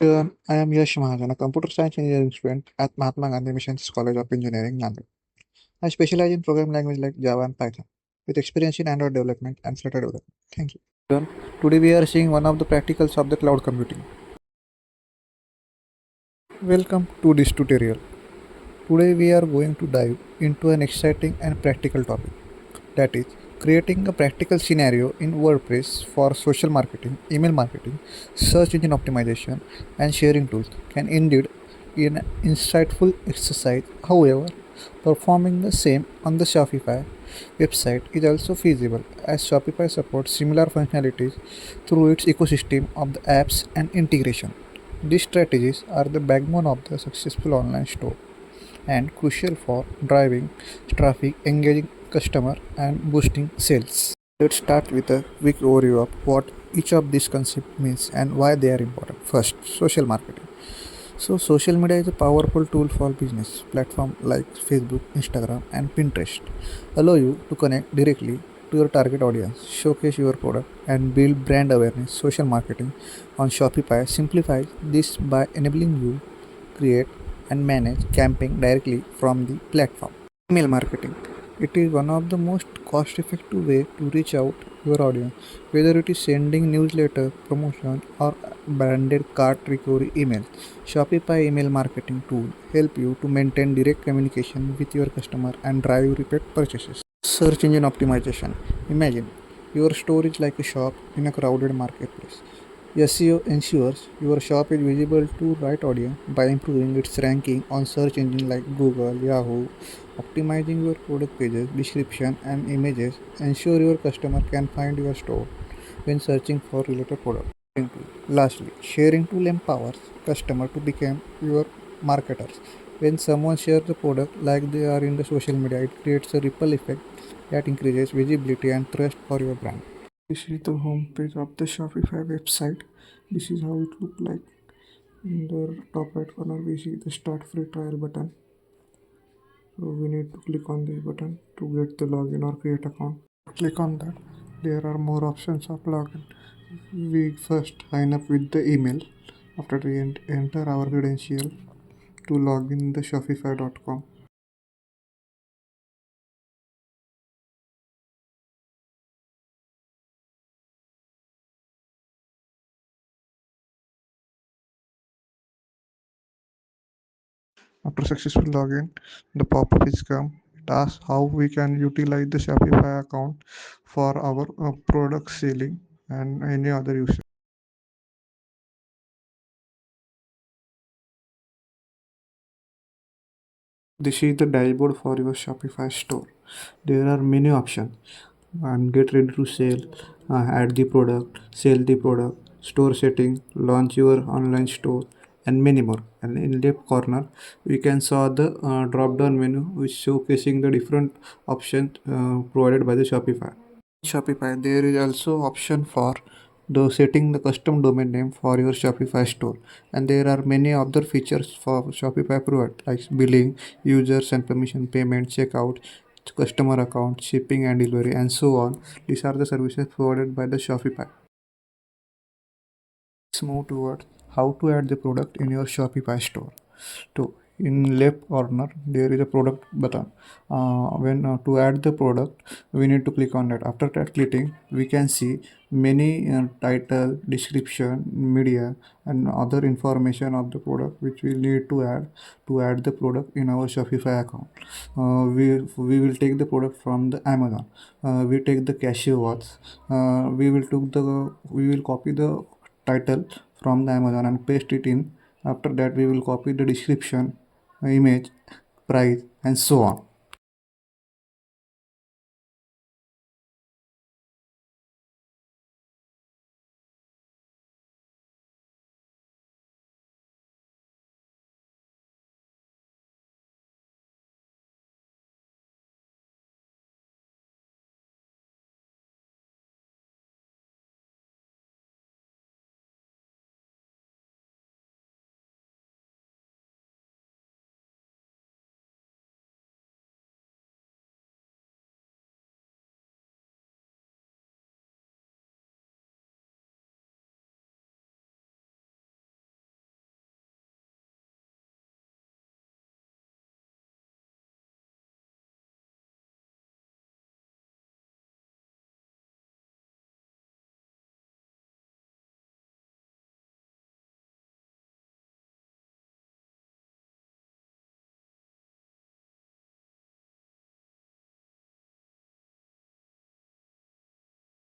I am Yash Mahajan, a computer science engineering student at Mahatma Gandhi Mission's College of Engineering, Nanded. I specialize in programming language like Java and Python, with experience in Android development and Flutter development. Thank you. Today we are seeing one of the practicals of the cloud computing. Welcome to this tutorial. Today we are going to dive into an exciting and practical topic, that is creating a practical scenario in WordPress for social marketing, email marketing, search engine optimization, and sharing tools can indeed be an insightful exercise. However, performing the same on the Shopify website is also feasible as Shopify supports similar functionalities through its ecosystem of the apps and integration. These strategies are the backbone of the successful online store and crucial for driving traffic, engaging customer, and boosting sales. Let's start with a quick overview of what each of these concepts means and why they are important. First, social marketing. So, social media is a powerful tool for business. Platforms like Facebook, Instagram, and Pinterest allow you to connect directly to your target audience, showcase your product, and build brand awareness. Social marketing on Shopify simplifies this by enabling you create and manage campaign directly from the platform. Email marketing. It is one of the most cost-effective way to reach out your audience, whether it is sending newsletter, promotion, or branded cart recovery emails. Shopify email marketing tool help you to maintain direct communication with your customer and drive repeat purchases. Search engine optimization. Imagine your store is like a shop in a crowded marketplace. SEO ensures your shop is visible to right audience by improving its ranking on search engines like Google, Yahoo. Optimizing your product pages, description, and images ensure your customer can find your store when searching for related products. Lastly, sharing tool empowers customer to become your marketers. When someone shares the product like they are in the social media, it creates a ripple effect that increases visibility and trust for your brand. This is the home page of the Shopify website. This is how it looks like. In the top right corner, we see the start free trial button. So we need to click on this button to get the login or create account. Click on that. There are more options of login. We first sign up with the email. After we enter our credential to log in the Shopify.com. After successful login, the pop-up is come. It asks how we can utilize the Shopify account for our product selling and any other use. This is the dashboard for your Shopify store. There are many options and get ready to sell, add the product, sell the product, store setting, launch your online store, and many more. And in left corner, we can saw the drop down menu which showcasing the different options provided by the Shopify. Shopify, there is also option for the setting the custom domain name for your Shopify store, and there are many other features for Shopify provide like billing, users and permission, payment, checkout, customer account, shipping and delivery, and so on. These are the services provided by the Shopify. Let's move towards how to add the product in your Shopify store. To in left corner there is a product button. When To add the product, we need to click on that. After that clicking, we can see many title, description, media, and other information of the product which we need to add the product in our Shopify account. We will take the product from the Amazon. We take the cashier watch. We will copy the title from the Amazon and paste it in. After that, we will copy the description, image, price, and so on.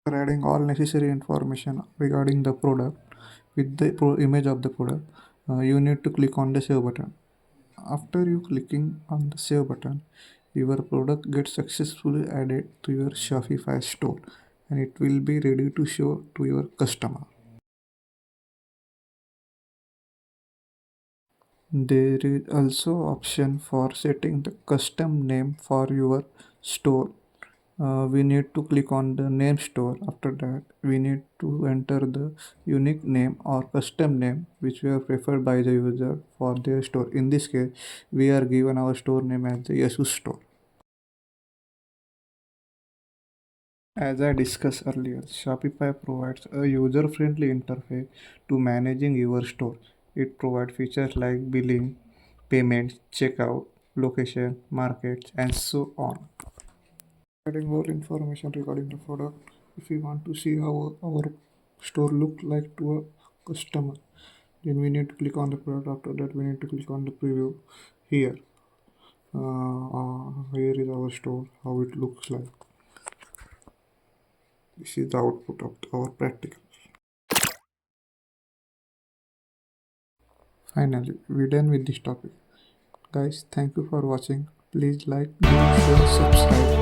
After adding all necessary information regarding the product with the image of the product, you need to click on the save button. After you clicking on the save button, your product gets successfully added to your Shopify store and it will be ready to show to your customer. There is also option for setting the custom name for your store. We need to click on the name store. After that, we need to enter the unique name or custom name which we are preferred by the user for their store. In this case, we are given our store name as the Yesus store. As I discussed earlier, Shopify provides a user-friendly interface to managing your store. It provides features like billing, payments, checkout, location, markets, and so on. Adding more information regarding the product, if we want to see how our store look like to a customer, then we need to click on the product. After that, we need to click on the preview here. Here is our store, how it looks like. This is the output of our practical. Finally, we're done with this topic. Guys, thank you for watching. Please like, share, subscribe.